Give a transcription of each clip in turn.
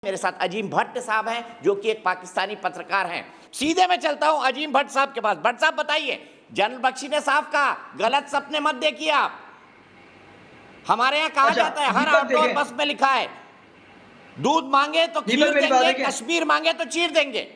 मेरे साथ अजीम भट्ट साहब हैं जो कि एक पाकिस्तानी पत्रकार हैं। सीधे मैं चलता हूं अजीम भट्ट साहब के पास। भट्ट साहब बताइए, जनरल बख्शी ने साफ कहा गलत सपने मत देखिए आप। हमारे यहाँ कहा जाता है, हर आउटडोर बस में लिखा है, दूध मांगे तो खीर देंगे, कश्मीर मांगे तो चीर देंगे।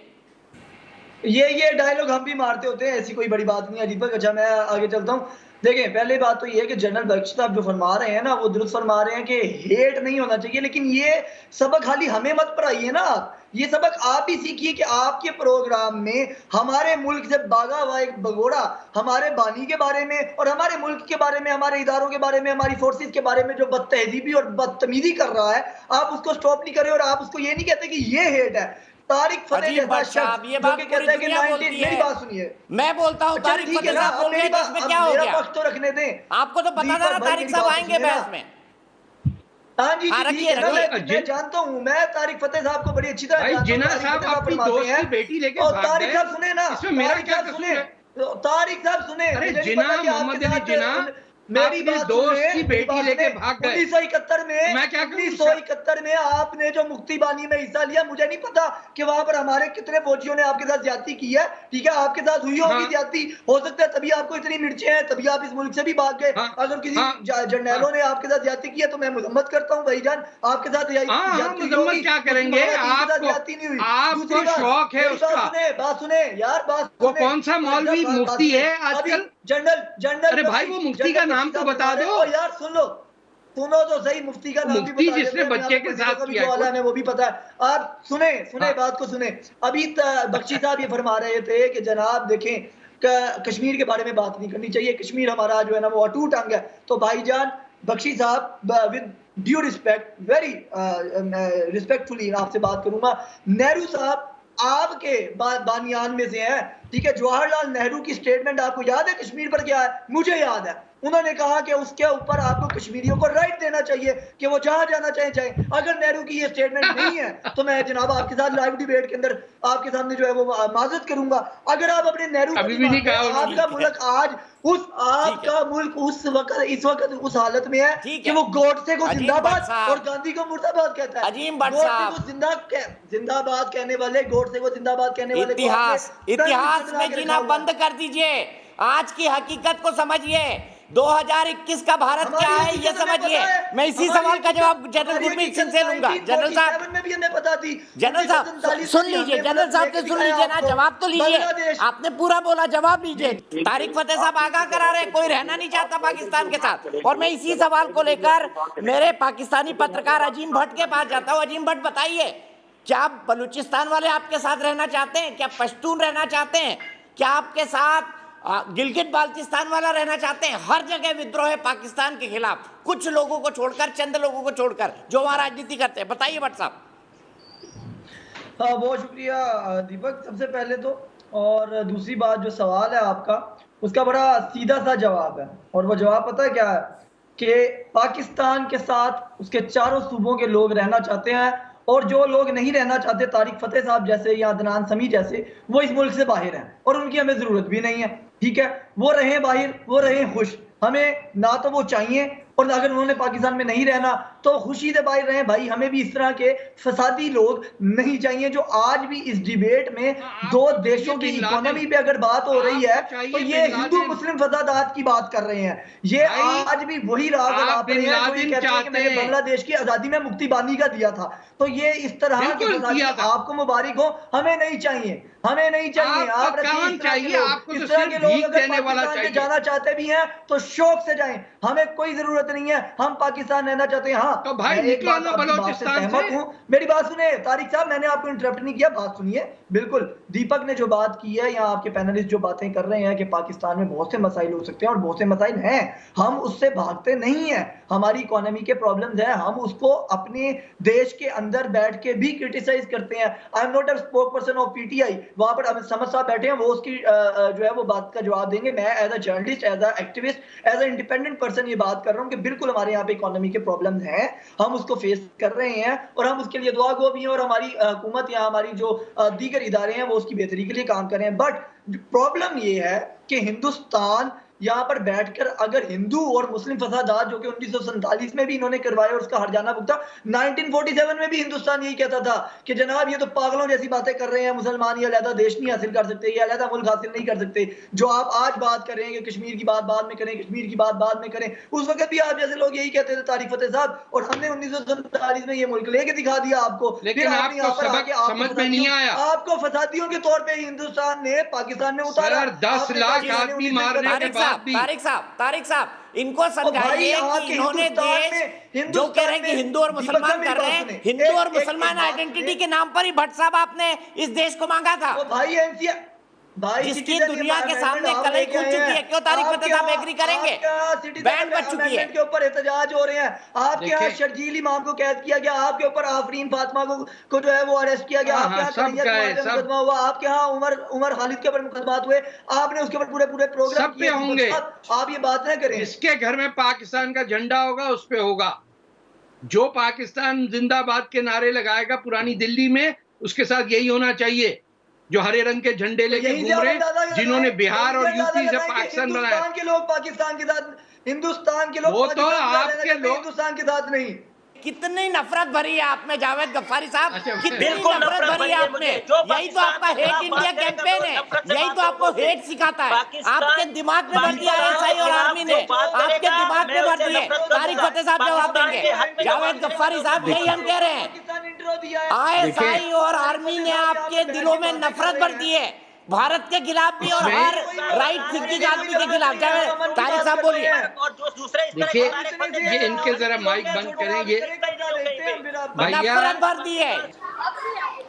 ये डायलॉग हम भी मारते होते हैं, ऐसी कोई बड़ी बात नहीं है दीपक। अच्छा मैं आगे चलता हूँ। देखिए पहले बात तो ये है कि जनरल बख्शी साहब जो फरमा रहे हैं ना, वो दुरुस्त फरमा रहे हैं कि हेट नहीं होना चाहिए, लेकिन ये सबक खाली हमें मत पढ़ाइए ना आप। ये सबक आप ही सीखिए कि आपके प्रोग्राम में हमारे मुल्क से भागा हुआ एक भगोड़ा हमारे बानी के बारे में और हमारे मुल्क के बारे में, हमारे इदारों के बारे में, हमारी फोर्सेस के बारे में जो बदतहजीबी और बदतमीजी कर रहा है, आप उसको स्टॉप नहीं कर रहे और आप उसको ये नहीं कहते कि ये हेट है। तारिक फतेह जैसा शख्स ये बात कहता है कि 19 मेरी बात सुनिए, मैं बोलता हूं तारिक फतेह साहब बोल रहे हैं, इसमें क्या हो गया? मेरा पक्ष तो रखने दें। आपको तो पता था ना तारिक साहब आएंगे बहस में। हाँ जी, मैं जानता हूँ, मैं तारिक फतेह साहब को बड़ी अच्छी तरह जिना साहब अपनी दोस्त की बेटी लेके और तारिक साहब सुने ना, तारिक साहब सुने, तारिक साहब सुने, अरे जिना मोहम्मद अली जिना मेरी दोस्त की बेटी लेके भाग गए 1971 में। मैं क्या 1971 में आपने जो मुक्ति बानी में हिस्सा लिया, मुझे नहीं पता कि वहां पर हमारे कितने फौजियों ने आपके साथ ज्यादती की है, ठीक है, आपके साथ हुई होगी ज्यादती, हो सकता है तभी आपको इतनी मिर्चें हैं, तभी आप इस मुल्क से भी भाग गए। अगर किसी जर्नैलों ने आपके साथ ज्यादती की है तो मैं मजम्मत करता हूँ भाईजान, आपके साथ मजम्मत क्या करेंगे, आपको शौक है उसका। बात सुने यार, बात वो कौन सा मौलवी मुफ्ती है आजकल? जनरल अरे भाई वो मुफ्ती का नाम तो बता दो यार। सुनो तो सही, मुफ्ती का नाम मुफ्ती जिसने बच्चे के साथ किया है वो भी पता है। आप सुने बात को सुने। अभी बख्शी साहब ये फरमा रहे थे कि जनाब देखें कश्मीर के बारे में बात नहीं करनी चाहिए, कश्मीर हमारा जो है ना वो अटूट अंग है। तो भाईजान बख्शी साहब with due respect, very respectfully आपसे बात करूंगा, नेहरू साहब आपके बानियान में से हैं, ठीक है। जवाहरलाल नेहरू की स्टेटमेंट आपको याद है कश्मीर पर क्या है? मुझे याद है, उन्होंने कहा कि उसके ऊपर आपको कश्मीरियों को राइट देना चाहिए कि वो जहां जाना चाहे जाए। अगर नेहरू की ये स्टेटमेंट नहीं है तो मैं जनाब आपके साथ लाइव डिबेट के अंदर आपके सामने जो है वो माजरत करूंगा। अगर आप अपने नेहरू आपका मुल्क आज आपका मुल्क इस वक्त उस हालत में है कि वो गोडसे को जिंदाबाद और गांधी को मुर्दाबाद कहता है। गोडसे को जिंदाबाद कहने वाले, गोडसे को जिंदाबाद कहने वाले इतिहास में जीना बंद कर दीजिए, आज की हकीकत को समझिए। 2021 का भारत क्या है ये समझिए। मैं इसी सवाल का जवाब जनरल गुरमीत सिंह से लूंगा। जनरल साहब में भी हमें पता थी। जनरल साहब सुन लीजिए, जनरल साहब के सुन लीजिए ना, जवाब तो लीजिए। आपने पूरा बोला, जवाब लीजिए। तारिक फतेह साहब आगाह करा रहे कोई रहना नहीं चाहता पाकिस्तान के साथ, और मैं इसी सवाल को लेकर मेरे पाकिस्तानी पत्रकार अजीम भट्ट के पास जाता हूँ। अजीम भट्ट बताइए, क्या बलूचिस्तान वाले आपके साथ रहना चाहते हैं? क्या पश्तून रहना चाहते हैं? क्या आपके साथ गिलगित बाल्टिस्तान वाला रहना चाहते हैं? हर जगह विद्रोह है पाकिस्तान के खिलाफ, कुछ लोगों को छोड़कर, चंद लोगों को छोड़कर जो वहां राजनीति करते हैं। बताइए भट्ट साहब। हाँ बहुत शुक्रिया दीपक, सबसे पहले तो। और दूसरी बात, जो सवाल है आपका उसका बड़ा सीधा सा जवाब है, और वो जवाब पता है क्या है कि पाकिस्तान के साथ उसके चारों सूबों के लोग रहना चाहते हैं, और जो लोग नहीं रहना चाहते, तारिक फतेह साहब जैसे या अदनान समी जैसे, वो इस मुल्क से बाहर हैं और उनकी हमें जरूरत भी नहीं है, ठीक है। वो रहे बाहर, वो रहे खुश, हमें ना तो वो चाहिए, और अगर उन्होंने पाकिस्तान में नहीं रहना तो खुशी से बाहर रहे भाई। हमें भी इस तरह के फसादी लोग नहीं चाहिए जो आज भी इस डिबेट में दो देशों की इकोनॉमी पे अगर बात हो रही है तो ये हिंदू मुस्लिम फसादात की बात कर रहे हैं। ये आज भी वही राग आप रहे हैं जो ये कहते हैं कि मैंने बांग्लादेश की आजादी में मुक्ति बानी का दिया था। तो ये इस तरह की आपको मुबारक हो, हमें नहीं चाहिए, हमें नहीं चाहिए। आप इस तरह के लोग अगर पाकिस्तान में जाना चाहते भी हैं तो शौक से जाएं, हमें कोई जरूरत नहीं है, हम पाकिस्तान रहना चाहते हैं। हाँ तो भाई निकलो ना बलूचिस्तान से। मेरी बात सुने तारिक साहब, मैंने आपको इंटरप्ट नहीं किया, बात सुनिए। बिल्कुल दीपक ने जो बात की है, या आपके पैनलिस्ट जो बातें कर रहे हैं कि पाकिस्तान में बहुत से मसाइल हो सकते हैं, और बहुत से मसाइल हैं, हम उससे भागते नहीं हैं। हमारी इकोनॉमी के प्रॉब्लम्स हैं, हम उसको अपने देश के अंदर बैठ के भी क्रिटिसाइज करते हैं। I am not a spoke person of PTI, वहां पर अमित समद साहब बैठे हैं, वो उसकी जो है वो बात का जवाब देंगे। मैं as a journalist, as a activist, as a independent person ये बात कर रहा हूँ कि बिल्कुल हमारे यहाँ पे इकोनॉमी के प्रॉब्लम्स हैं, हम उसको फेस कर रहे हैं, और हम उसके लिए दुआ गो भी हैं, और हमारी हुकूमत या हमारी जो दीगर इदारे हैं वो उसकी बेहतरी के लिए काम कर रहे हैं। बट प्रॉब्लम ये है कि हिंदुस्तान यहाँ पर बैठकर अगर हिंदू और मुस्लिम फसादात जो कि 1947 में भी इन्होंने करवाए और उसका हर्जाना भुगता, 1947 में भी हिंदुस्तान यही कहता था कि जनाब ये तो पागलों जैसी बातें कर रहे हैं, मुसलमान ये अलहदा देश नहीं हासिल कर सकते, ये अलहदा मुल्क हासिल नहीं कर सकते। जो आप आज बात कर रहे हैं कि कश्मीर की बात बाद में करें, कश्मीर की बात बाद में करें, उस वक्त भी आप जैसे लोग यही कहते थे तारिक फतेह साहब, और हमने 1947 में ये मुल्क लेके दिखा दिया आपको। लेकिन आपको सबक समझ में नहीं आया। आपको फसादियों के तौर पे हिंदुस्तान ने पाकिस्तान में उतारा। 10 लाख आदमी मारने के बाद भी। तारिक साहब इनको समझाइए कि इन्होंने देश जो कह रहे हैं कि हिंदू और मुसलमान कर रहे हैं, हिंदू और मुसलमान आइडेंटिटी के नाम पर ही भट्ट साहब आपने इस देश को मांगा था। भाई एनसीआर जिसकी दुनिया के सामने कलई खुल चुकी है, क्यों तारिक फतेह साहब एग्री करेंगे? बैंड बज चुकी है, के ऊपर एहतजाज हो रहे हैं, आपके यहाँ शर्जील इमाम को कैद किया गया, आपके ऊपर आफरीन फातिमा को जो है वो अरेस्ट किया गया, आपके यहाँ मुकदमा हुआ, आपके यहाँ उमर खालिद के ऊपर मुकदमात हुए, आपने उसके ऊपर पूरे प्रोग्राम सब पे होंगे। आप ये बात न करें। इसके घर में पाकिस्तान का झंडा होगा उस पे होगा, जो पाकिस्तान जिंदाबाद के नारे लगाएगा पुरानी दिल्ली में, उसके साथ यही होना चाहिए। जो हरे रंग के झंडे लेके घूम रहे, जिन्होंने बिहार और यूपी से पाकिस्तान बनाया, हिंदुस्तान के लोग पाकिस्तान के साथ, हिंदुस्तान के लोग वो तो आपके लोग हिंदुस्तान के साथ नहीं। कितनी नफरत भरी है आप में जावेद गफ्फारी साहब, कितनी बिल्कुल नफरत भरी है आप में। यही तो आपका हेट इंडिया कैंपेन है, यही तो आपको हेट सिखाता है। आपके दिमाग में भर दिया आईएसआई और आर्मी ने, आपके दिमाग में भर दिए। तारिक फतेह साहब जवाब देंगे, जावेद गफ्फारी साहब यही हम कह रहे हैं। आईएसआई और आर्मी ने आपके दिलों में नफरत भर दी है, भारत के खिलाफ भी और हर राइट थिंकिंग आदमी के खिलाफ। तारिक साहब बोलिए। देखिए ये इनके जरा माइक बंद करेंगे, नफरत भर दी है।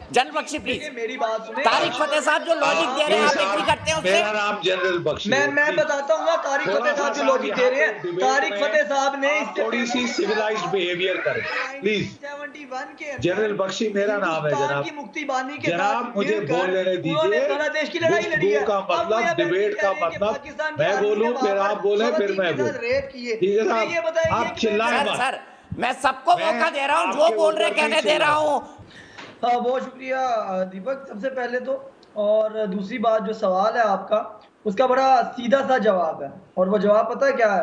जनरल बख्शी प्लीज, मेरी बात सुने। तारिक फतेह साहब जो लॉजिक दे रहे हैं आप एग्री करते हैं उससे? मेरा नाम जनरल बख्शी। मैं बताता हूँ ना, तारिक फतेह साहब जो लॉजिक दे रहे हैं, तारिक फतेह साहब ने थोड़ी सी सिविलाइज्ड बिहेवियर करें प्लीज। 71 के जनरल बख्शी मेरा नाम है जनाब। की मुक्ति बानी के जनाब मुझे बोल लेने दीजिए। बांग्लादेश की लड़ाई लड़ी है का मतलब, डिबेट का मतलब, मैं बोलूं फिर आप बोले फिर मैं बोलूं। ठीक है साहब, आप चिल्लाएं मत। सर मैं सबको मौका दे रहा हूँ, जो बोल रहे कहने दे रहा हूँ। हाँ बहुत शुक्रिया दीपक, सबसे पहले तो। और दूसरी बात, जो सवाल है आपका उसका बड़ा सीधा सा जवाब है, और वो जवाब पता है क्या है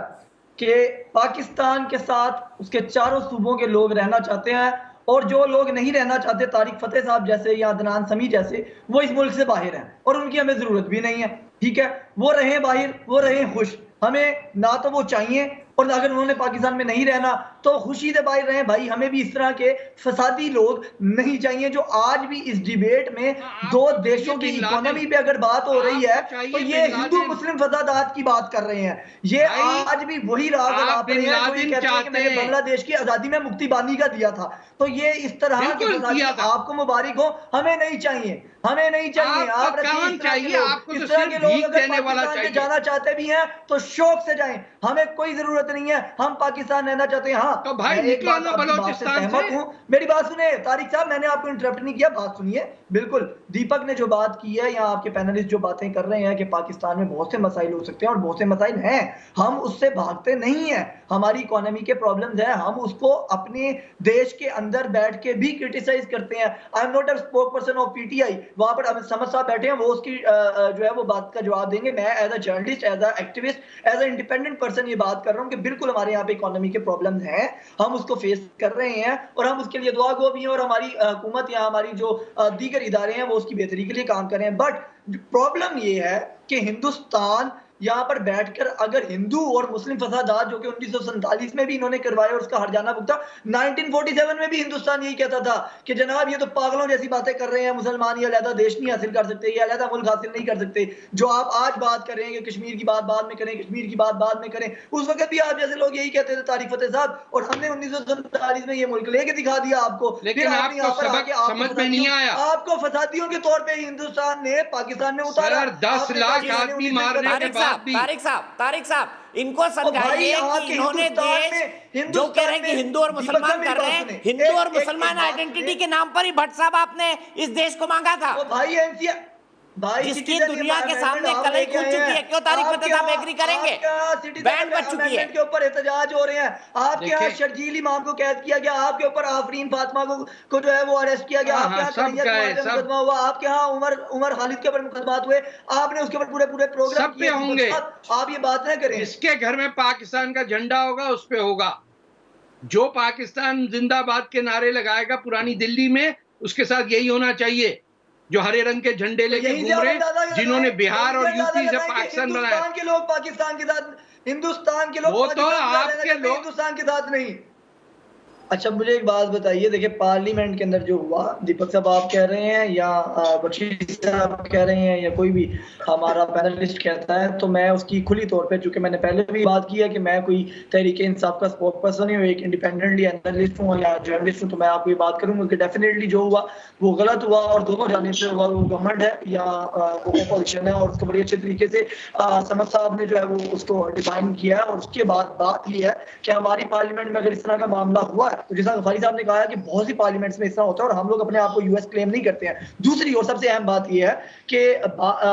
कि पाकिस्तान के साथ उसके चारों सूबों के लोग रहना चाहते हैं, और जो लोग नहीं रहना चाहते, तारिक फतेह साहब जैसे या अदनान समी जैसे, वो इस मुल्क से बाहर हैं और उनकी हमें जरूरत भी नहीं है। ठीक है, वो रहें बाहर, वो रहें खुश, हमें ना तो वो चाहिए, और अगर उन्होंने पाकिस्तान में नहीं रहना तो खुशी से बाहर रहें भाई। हमें भी इस तरह के फसादी लोग नहीं चाहिए जो आज भी इस डिबेट में दो देशों की इकोनॉमी पे अगर बात हो रही है तो ये हिंदू मुस्लिम फसादात की बात कर रहे हैं। ये आज भी वही राग आप रहे हैं जो ये कहते हैं कि मैंने बांग्लादेश की आजादी में मुक्ति बानी का दिया था। तो ये इस तरह की आपको मुबारक हो, हमें नहीं चाहिए, हमें नहीं चाहिए। आप चाहिए, आपको इस तरह के लोग अगर पाकिस्तान में जाना चाहते भी हैं तो शौक से जाएं, हमें कोई जरूरत नहीं है, हम पाकिस्तान रहना चाहते हैं। हाँ तो भाई निकलो ना बलोचिस्तान से। मेरी बात सुने तारिक साहब, मैंने आपको इंटरप्ट नहीं किया, बात सुनिए। बिल्कुल दीपक ने जो बात की है, या आपके पैनलिस्ट जो बातें कर रहे हैं कि पाकिस्तान में बहुत से मसाइल हो सकते हैं, और बहुत से मसाइल हैं, हम उससे भागते नहीं हैं। हमारी इकोनॉमी के प्रॉब्लम्स हैं, हम उसको अपने देश के अंदर बैठ के भी क्रिटिसाइज करते हैं। I am not a spoke person of PTI, वहां पर समझ साहब बैठे हैं, वो उसकी जो है वो बात का जवाब देंगे। मैं as a journalist, as a activist, as a independent person ये बात कर रहा हूँ कि बिल्कुल हमारे यहाँ पे इकोनॉमी के प्रॉब्लम हैं, हम उसको फेस कर रहे हैं, और हम उसके लिए दुआ गो भी हैं, और हमारी हुकूमत या हमारी जो दीगर इदारे हैं वो उसकी बेहतरी के लिए काम कर रहे हैं। बट प्रॉब्लम ये है कि हिंदुस्तान यहाँ पर बैठकर अगर हिंदू और मुस्लिम फसादात जो कि 1947 में भी इन्होंने करवाए और उसका हर्जाना भुगता, 1947 में भी हिंदुस्तान यही कहता था कि जनाब ये तो पागलों जैसी बातें कर रहे हैं, मुसलमान ये अलहदा देश नहीं हासिल कर सकते, ये अलहदा मुल्क हासिल नहीं कर सकते। जो आप आज बात कर रहे हैं कि कश्मीर की बात बाद में करें, कश्मीर की बात बाद में करें, उस वक्त भी आप जैसे लोग यही कहते थे तारिक फतेह साहब, और हमने 1947 में ये मुल्क लेके दिखा दिया आपको। लेकिन आपको सबक समझ में नहीं आया। आपको फसादियों के तौर पर हिंदुस्तान ने पाकिस्तान में उतारा। 10 लाख आदमी मारने के बाद भी। तारिक साहब इनको समझाइए कि इन्होंने देश जो कह रहे हैं कि हिंदू और मुसलमान कर रहे हैं, हिंदू और मुसलमान आइडेंटिटी के नाम पर ही भट्ट साहब आपने इस देश को मांगा था। भाई एनसीआर भाई जिसकी दुनिया के सामने कलई खुल चुकी है, क्यों तारिक फतेह साहब एग्री करेंगे? बैंड बज चुकी है के ऊपर एहतजाज हो रहे हैं, आपके यहाँ शर्जील इमाम को कैद किया गया, आपके ऊपर आफरीन फातिमा को जो है वो अरेस्ट किया गया, आपके यहाँ मुकदमा हुआ, आपके यहाँ उमर खालिद के ऊपर मुकदमात हुए, आपने उसके ऊपर पूरे प्रोग्राम सब पे होंगे। आप ये बात न करें। जिसके घर में पाकिस्तान का झंडा होगा उस पे होगा, जो पाकिस्तान जिंदाबाद के नारे लगाएगा पुरानी दिल्ली में, उसके साथ यही होना चाहिए। जो हरे रंग के झंडे लेके घूम रहे, जिन्होंने बिहार और यूपी से पाकिस्तान बनाया, हिंदुस्तान के लोग पाकिस्तान के साथ, हिंदुस्तान के लोग वो तो आपके लोग हिंदुस्तान के साथ नहीं। अच्छा मुझे एक बात बताइए, देखिए पार्लियामेंट के अंदर जो हुआ, दीपक साहब आप कह रहे हैं या बशीर साहब कह रहे हैं या कोई भी हमारा पैनलिस्ट कहता है, तो मैं उसकी खुली तौर पे, चूंकि मैंने पहले भी बात की है कि मैं कोई तहरीके इंसाफ का स्पोक पर्सन हूँ, एक इंडिपेंडेंटली एनालिस्ट हूँ या जर्नलिस्ट हूँ, तो मैं आपको ये बात करूंगा कि डेफिनेटली जो हुआ वो गलत हुआ और दोनों जानिब से हुआ, वो गवर्नमेंट है या अपोजिशन है, और उसको बड़ी अच्छे तरीके से समद साहब ने जो है वो उसको डिफाइन किया है। और उसके बाद बात ये है कि हमारी पार्लियामेंट में अगर इस तरह का मामला हुआ है, तो जैसा गफारी साहब ने कहा कि बहुत सी पार्लियामेंट्स में ऐसा होता है और हम लोग अपने आप को यूएस क्लेम नहीं करते हैं। दूसरी और सबसे अहम बात यह है कि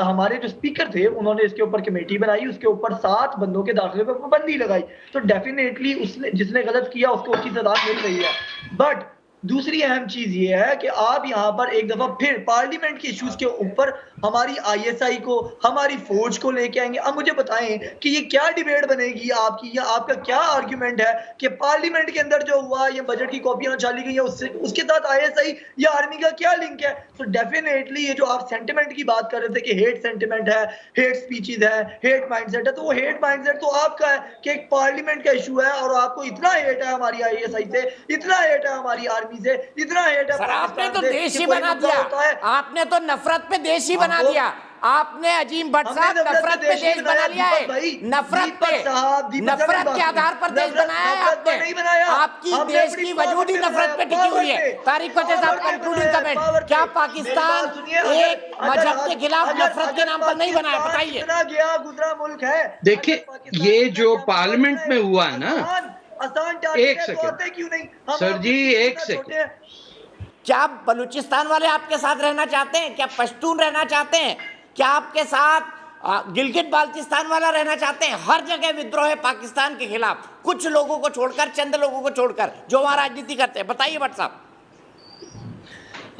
हमारे जो स्पीकर थे उन्होंने इसके ऊपर कमेटी बनाई, उसके ऊपर 7 बंदों के दाखिले पर पाबंदी लगाई, तो डेफिनेटली उसने जिसने गलत किया उसको उसकी सजा मिल रही है। बट दूसरी अहम चीज ये है कि आप यहाँ पर एक दफा फिर पार्लियामेंट के इश्यूज के ऊपर हमारी आईएसआई को, हमारी फौज को लेके आएंगे। अब मुझे बताएं कि ये क्या डिबेट बनेगी आपकी, या आपका क्या आर्ग्यूमेंट है कि पार्लियामेंट के अंदर जो हुआ, ये बजट की कॉपियां उछाली गई है, उससे उसके साथ आईएसआई या आर्मी का क्या लिंक है? तो डेफिनेटली ये जो आप सेंटिमेंट की बात कर रहे थे कि हेट सेंटिमेंट है, हेट स्पीचेज है, हेट माइंडसेट है, तो वो हेट माइंडसेट तो आपका है कि एक पार्लियामेंट का इशू है और आपको इतना हेट है हमारी आईएसआई से, इतना हेट है हमारी आर्मी से, इतना हेट है। सर आपने तो देश ही बना दिया, आपने तो नफरत पे देश ही बना दिया, आपने अजीम भट्ट साहब नफरत पे देश बना लिया है, नफरत के आधार पर देश बनाया है आपने, आपकी देश की वजूद ही नफरत पे टिकी हुई है। तारिक फतेह साहब कंक्लूडिंग कमेंट, क्या पाकिस्तान एक मजहब के खिलाफ नफरत के नाम पर नहीं बना है? बताइए। गया गुजरा मुल्क है। देखिए ये जो पार्लियामेंट में हुआ है ना, एक सेकंड क्यों नहीं सर जी, एक सेकंड, क्या बलूचिस्तान वाले आपके साथ रहना चाहते हैं? क्या पश्तून रहना चाहते हैं? क्या आपके साथ गिलगित बाल्टिस्तान वाला रहना चाहते हैं? हर जगह विद्रोह है पाकिस्तान के खिलाफ, कुछ लोगों को छोड़कर, चंद लोगों को छोड़कर जो वहां राजनीति करते हैं। बताइए भट्ट साहब।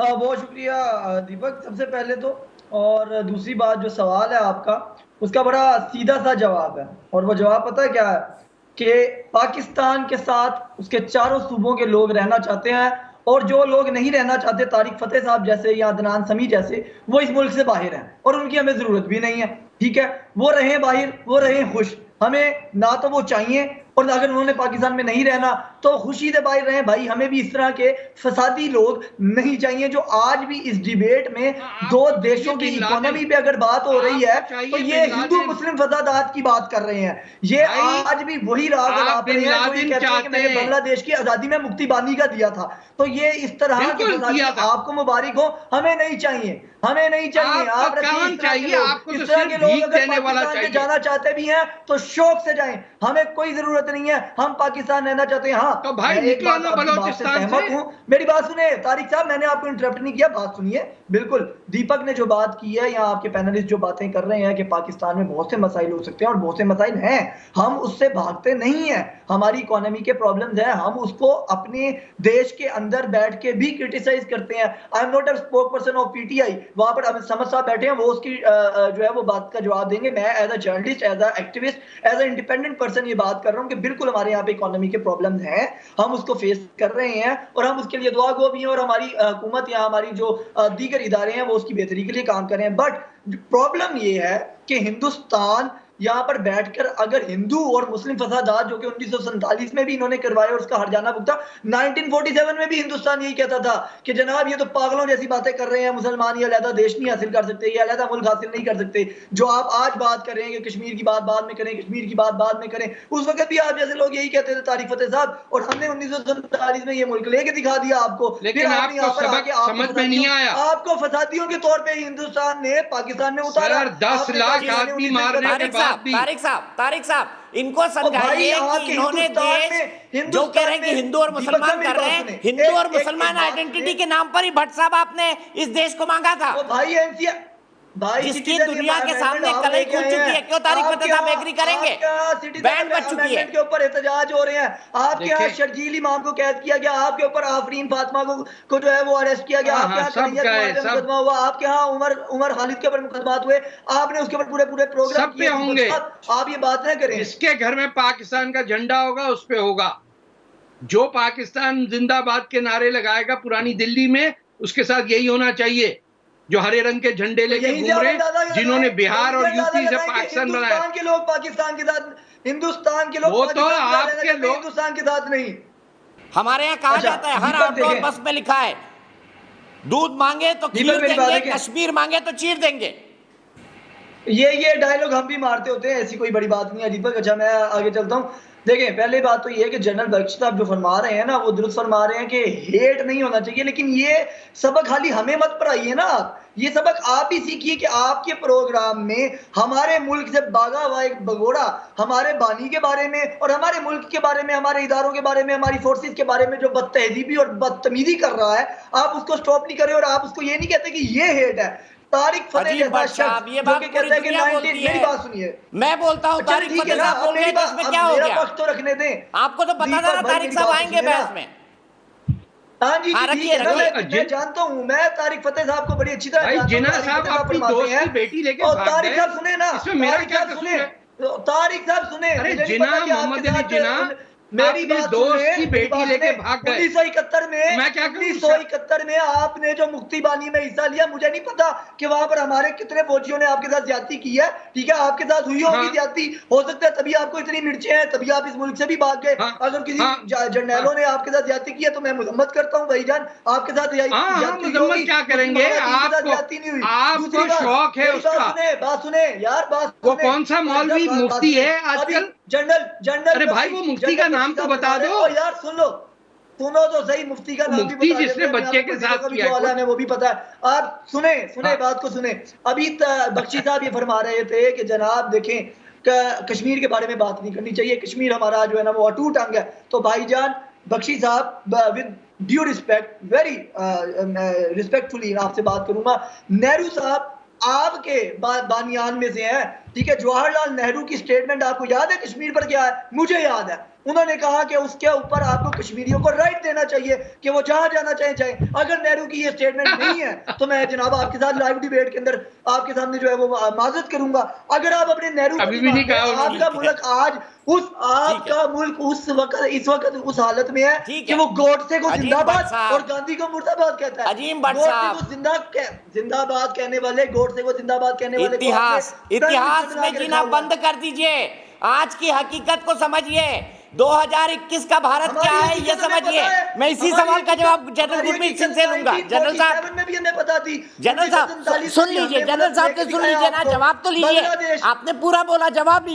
हाँ बहुत शुक्रिया दीपक, सबसे पहले तो, और दूसरी बात जो सवाल है आपका, उसका बड़ा सीधा सा जवाब है, और वो जवाब पता है क्या है कि पाकिस्तान के साथ उसके चारों सूबों के लोग रहना चाहते हैं, और जो लोग नहीं रहना चाहते, तारिक फतेह साहब जैसे या अदनान समी जैसे, वो इस मुल्क से बाहर हैं और उनकी हमें जरूरत भी नहीं है। ठीक है, वो रहे बाहर, वो रहे खुश, हमें ना तो वो चाहिए, और अगर उन्होंने पाकिस्तान में नहीं रहना तो खुशी से बाहर रहे भाई। हमें भी इस तरह के फसादी लोग नहीं चाहिए जो आज भी इस डिबेट में दो देशों की इकोनॉमी पे अगर बात हो रही है तो ये हिंदू मुस्लिम फसादात की बात कर रहे हैं। ये आज भी वही राग आप रहे हैं जो ये कहते हैं कि मैंने बांग्लादेश की आजादी में मुक्तिबानी का दिया था। तो ये इस तरह के आपको मुबारक हो, हमें नहीं चाहिए, हमें नहीं चाहिए। आप चाहिए, आपको इस तरह के लोग अगर पाकिस्तान में जाना चाहते भी हैं तो शौक से जाएं, हमें कोई जरूरत नहीं है, हम पाकिस्तान रहना चाहते हैं। हाँ तो भाई निकलो ना बलूचिस्तान से। मेरी बात सुने तारिक साहब, मैंने आपको इंटरप्ट नहीं किया, बात सुनिए। बिल्कुल दीपक ने जो बात की है या आपके पैनलिस्ट जो बातें कर रहे हैं कि पाकिस्तान में बहुत से मसाइल हो सकते हैं, और बहुत से मसाइल हैं, हम उससे भागते नहीं हैं। हमारी इकोनॉमी के प्रॉब्लम्स हैं, हम उसको अपने देश के अंदर बैठ के भी क्रिटिसाइज करते हैं। I am not a spoke person of PTI, वहां पर अमित समद साहब बैठे हैं, वो उसकी जो है वो बात का जवाब देंगे। मैं as a journalist, as a activist, as a independent person ये बात कर रहा हूँ कि बिल्कुल हमारे यहाँ पे इकोनॉमी के प्रॉब्लम्स हैं, हम उसको फेस कर रहे हैं और हम उसके लिए दुआ गो भी हैं, और हमारी हुकूमत या हमारी जो दीगर इदारे हैं वो उसकी बेहतरी के लिए काम कर रहे हैं। बट प्रॉब्लम ये है कि हिंदुस्तान यहाँ पर बैठकर अगर हिंदू और मुस्लिम फसादात जो कि 1947 में भी इन्होंने करवाए और उसका हरजाना भुगता, 1947 में भी हिंदुस्तान यही कहता था कि जनाब ये तो पागलों जैसी बातें कर रहे हैं, मुसलमान ये अलहदा देश नहीं हासिल कर सकते, ये अलहदा मुल्क हासिल नहीं कर सकते। जो आप आज बात कर रहे हैं कि कश्मीर की बात बाद में करें, कश्मीर की बात बाद में करें, उस वक्त भी आप जैसे लोग यही कहते थे तारिक फतेह साहब, और हमने 1947 में ये मुल्क लेके दिखा दिया आपको। लेकिन आपको समझ में नहीं आया, आपको फसादियों के तौर पर हिंदुस्तान ने पाकिस्तान में उतारा। 10 लाख आदमी मारने के बाद भी। तारिक साहब इनको समझाइए कि इन्होंने देश जो कह रहे हैं कि हिंदू और मुसलमान कर रहे हैं, हिंदू और मुसलमान आइडेंटिटी के नाम पर ही भट्ट साहब आपने इस देश को मांगा था। भाई भाई जिसकी citizen दुनिया के amendment सामने हम कलई लेके खुल आए चुकी है, हैं। क्यों तारिक फतेह आपके साहब यहाँ- एग्री करेंगे? आपके यहाँ citizen बैंड बज चुकी है। amendment के ऊपर एहतजाज हो रहे हैं, आपके यहाँ देखिए- शर्जील इमाम को कैद किया गया, आपके ऊपर आफरीन फातिमा को जो है वो अरेस्ट किया गया, हाँ, आपके यहाँ सब कन्हैया का है, कुमार पे सब। मुकदमा हुआ, आपके यहाँ उमर खालिद के ऊपर मुकदमात हुए, आपने उसके ऊपर पूरे प्रोग्राम सब पे होंगे। आप ये बात ना करें। जिसके घर में पाकिस्तान का झंडा होगा उस पे होगा। जो पाकिस्तान जिंदाबाद के नारे लगाएगा पुरानी दिल्ली में, उसके साथ यही होना चाहिए। जो हरे रंग के झंडे लेके यही घूम रहे अंदाजा हैं, जिन्होंने लगाएं, बिहार और यही यूपी से अंदाजा लगाएं कि पाकिस्तान बनाया। हिंदुस्तान के लोग पाकिस्तान के साथ, हिंदुस्तान के लोग वो तो पाकिस्तान के साथ आपके रहना चाहते हैं, लोग- हिंदुस्तान के साथ नहीं। हमारे यहाँ कहा अच्छा, जाता है हर दीपक आउटडोर देखें। बस में लिखा है, दूध मांगे तो दीपक खीर मेरी बात देंगे, देखें। कश्मीर मांगे तो चीर देंगे। ये डायलॉग हम भी मारते होते हैं, ऐसी कोई बड़ी बात नहीं है दीपक। अच्छा मैं आगे चलता हूँ। देखें पहले बात तो ये है कि जनरल बख्श साहब जो फरमा रहे हैं ना, वो दुरुस्त फरमा रहे हैं कि हेट नहीं होना चाहिए, लेकिन ये सबक खाली हमें मत पढ़ाइए ना आप, ये सबक आप ही सीखिए कि आपके प्रोग्राम में हमारे मुल्क से भागा हुआ एक भगोड़ा हमारे बानी के बारे में और हमारे मुल्क के बारे में, हमारे इदारों के बारे में, हमारी फोर्सेस के बारे में जो बदतहजीबी और बदतमीजी कर रहा है, आप उसको स्टॉप नहीं कर रहे और आप उसको ये नहीं कहते कि ये हेट है। तारिक फतेह अजीब बात साहब, ये बात पूरी दुनिया बोलती है। मेरी बात सुनिए, मैं बोलता हूँ अच्छा, तारिक ठीक है फतेह ना, साहब अब बोल मेरी रहे हैं तो बात- इसमें अब क्या हो मेरा गया? पक्ष तो रखने दें। आपको तो पता था ना दीपक भाई, तारिक मेरी साहब बात आएंगे सुनिए ना। बहस में। हाँ जी हाँ, ठीक रखिए, है ना, रखिए। मैं जानता हूँ, मैं तारिक फतेह साहब को बड़ी अच्छी तरह भाई, जानता हूँ। जिन्ना तारिक साहब फतेह अपनी फरमाते दोस्त हैं, की बेटी लेके और भाग तारिक गए। साहब सुने ना, इसमें मेरा तारिक क्या साहब कसूर सुने, है? तारिक साहब सुने, अरे मुझे नहीं जिन्ना, पता कि आपके मोहम्मद अली साथ- जिन्ना मेरी अपनी बात दोस्त सुने, की मेरी बेटी बात लेके सुने। भाग गए। 1971 में मैं क्या करूं? 1971 में आपने जो मुक्ति बानी में हिस्सा लिया, मुझे नहीं पता कि वहां पर हमारे कितने फौजियों ने आपके साथ ज्यादती की है, ठीक है, आपके साथ हुई होगी हाँ। ज्यादती, हो सकता है तभी आपको इतनी मिर्चें हैं, तभी आप इस मुल्क से भी भाग गए। हाँ। अगर किसी हाँ। जर्नैलों ने आपके साथ ज्यादती की है तो मैं मजम्मत करता हूँ भाईजान, आपके साथ हाँ, ज्यादती हुई मजम्मत होगी, क्या करेंगे? लेकिन मोहम्मद अली के साथ आपको- ज्यादती नहीं हुई। आपको दूसरी बात, शौक है मेरी बात उसका। सुने, बात सुने यार, बात वो सुने। कौन सा मौलवी बात मुफ्ती सुने। है अभी आजकल? जनरल अरे भाई, वो मुफ्ती का नाम तो बता दो। यार सुनो तो सही, मुफ्ती का नाम भी मुफ्ती बता जिसने देते हैं, बच्चे के आपको साथ का भी किया जो आलम है वो भी पता है। आप सुने हाँ। बात को सुने। अभी बख्शी साहब ये फरमा रहे थे कि जनाब देखें कश्मीर के बारे में बात नहीं करनी चाहिए, कश्मीर हमारा जो है ना वो अटूट अंग है। तो भाईजान बख्शी साहब, with due respect, very respectfully आपसे बात करूंगा, नेहरू साहब आपके बानियान में से हैं, ठीक है। जवाहरलाल नेहरू की स्टेटमेंट आपको याद है कश्मीर पर क्या है? मुझे याद है, उन्होंने कहा कि उसके ऊपर आपको कश्मीरियों को राइट देना चाहिए कि वो जहां जाना चाहे जाए। अगर नेहरू की ये स्टेटमेंट नहीं है तो मैं जनाब आपके साथ लाइव डिबेट के अंदर आपके सामने जो है वो माजरत करूंगा। अगर आप अपने नेहरू को अभी भी नहीं कहा उन्होंने। आपका मुल्क आज आपका मुल्क इस वक्त उस हालत में है ठीक कि है। वो गोडसे को अजीम जिंदाबाद भट्ट साहब। और गांधी को मुर्दाबाद कहता है। अजीम भट्ट गोडसे साहब। को जिंदाबाद कहने वाले, गोडसे को जिंदाबाद कहने वाले को इतिहास आपने इतिहास बना में के जीना रखा हुआ है। बंद कर दीजिए, आज की हकीकत को समझिए। 2021 का भारत क्या है ये समझिए। मैं इसी सवाल का जवाब जनरल गुरमीत सिंह से लूंगा। जनरल साहब, में भी हमें पता थी। जनरल साहब सुन लीजिए, जनरल साहब से सुन लीजिए ना, जवाब तो लीजिए। आपने पूरा बोला, जवाब लीजिए।